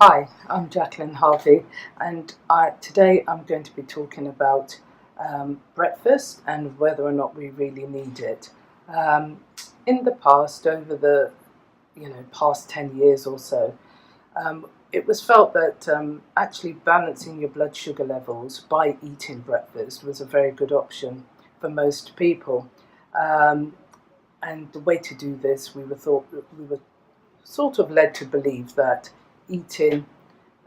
Hi, I'm Jacqueline Harvey, and today I'm going to be talking about breakfast and whether or not we really need it. In the past, over the past 10 years or so, it was felt that actually balancing your blood sugar levels by eating breakfast was a very good option for most people. Um, and the way to do this, we were sort of led to believe that eating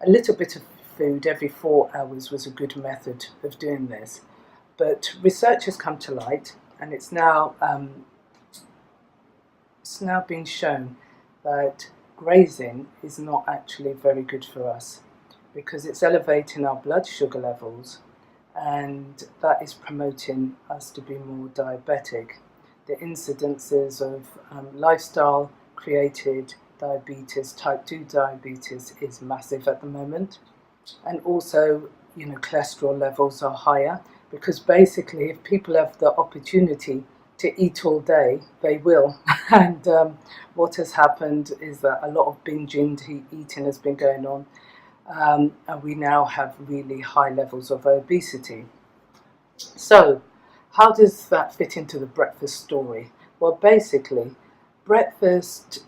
a little bit of food every 4 hours was a good method of doing this. But research has come to light, and it's now been shown that grazing is not actually very good for us because it's elevating our blood sugar levels, and that is promoting us to be more diabetic. The incidences of lifestyle created diabetes, type 2 diabetes, is massive at the moment. And also, cholesterol levels are higher because basically, if people have the opportunity to eat all day, they will. And what has happened is that a lot of binge eating has been going on, and we now have really high levels of obesity. So, how does that fit into the breakfast story? Well, basically, breakfast,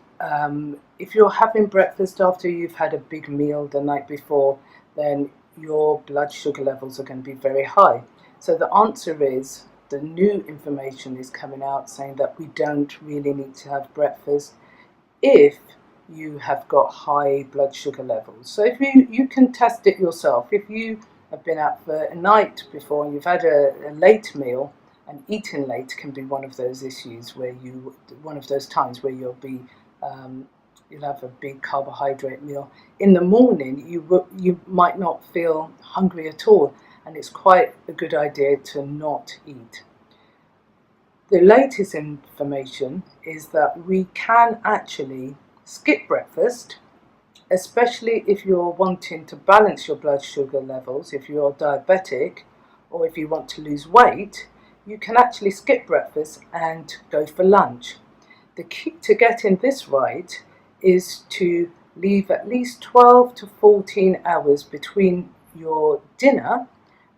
if you're having breakfast after you've had a big meal the night before, then your blood sugar levels are going to be very high. So the answer is the new information is coming out saying that we don't really need to have breakfast if you have got high blood sugar levels. So if you can test it yourself. If you have been out for a night before and you've had a late meal, and eating late can be one of those issues one of those times where you'll have a big carbohydrate meal. In the morning, you might not feel hungry at all, and it's quite a good idea to not eat. The latest information is that we can actually skip breakfast, especially if you're wanting to balance your blood sugar levels, if you're diabetic, or if you want to lose weight. You can actually skip breakfast and go for lunch. The key to getting this right is to leave at least 12 to 14 hours between your dinner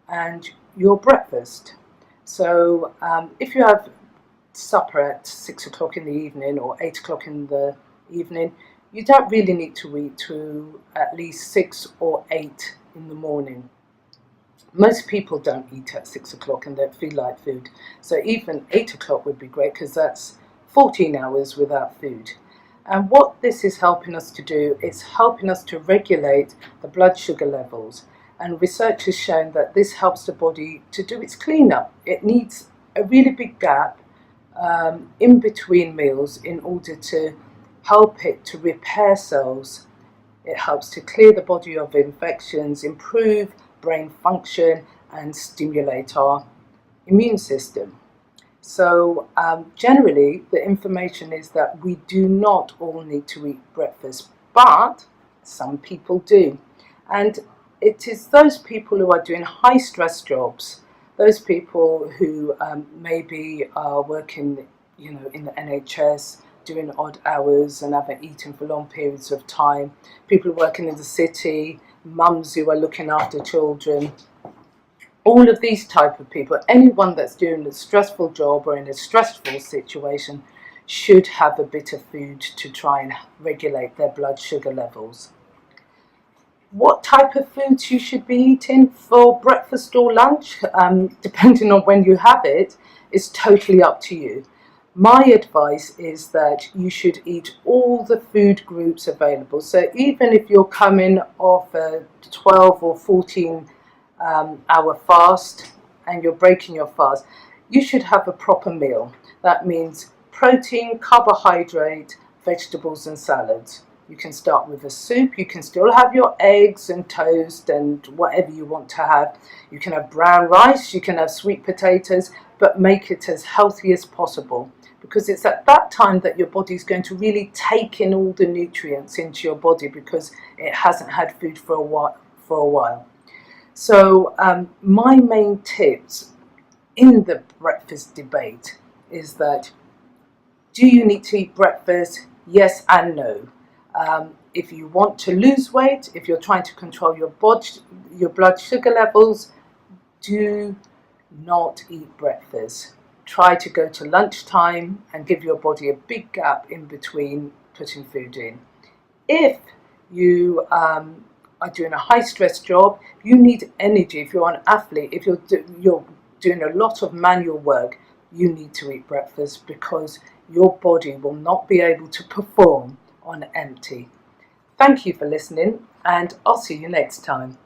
and your breakfast. So if you have supper at 6 o'clock in the evening or 8 o'clock in the evening, you don't really need to eat to at least 6 or 8 in the morning. Most people don't eat at 6 o'clock and don't feel like food. So even 8 o'clock would be great because that's 14 hours without food. And what this is helping us to do, it's helping us to regulate the blood sugar levels. And research has shown that this helps the body to do its cleanup. It needs a really big gap in between meals in order to help it to repair cells. It helps to clear the body of infections, improve brain function, and stimulate our immune system. So generally the information is that we do not all need to eat breakfast, but some people do. And it is those people who are doing high stress jobs, those people who maybe are working in the NHS, doing odd hours and haven't eaten for long periods of time, people working in the city, mums who are looking after children, all of these type of people, anyone that's doing a stressful job or in a stressful situation should have a bit of food to try and regulate their blood sugar levels. What type of foods you should be eating for breakfast or lunch, depending on when you have it, is totally up to you. My advice is that you should eat all the food groups available. So even if you're coming off a 12 or 14 hour fast and you're breaking your fast, you should have a proper meal. That means protein, carbohydrate, vegetables and salads. You can start with a soup. You can still have your eggs and toast and whatever you want to have. You can have brown rice, you can have sweet potatoes, but make it as healthy as possible, because it's at that time that your body's going to really take in all the nutrients into your body because it hasn't had food for a while. So my main tips in the breakfast debate is that, do you need to eat breakfast? Yes and no. If you want to lose weight, if you're trying to control your blood sugar levels, do not eat breakfast. Try to go to lunchtime and give your body a big gap in between putting food in. If you are doing a high stress job, you need energy. If you're an athlete, if you're doing a lot of manual work, you need to eat breakfast because your body will not be able to perform on empty. Thank you for listening, and I'll see you next time.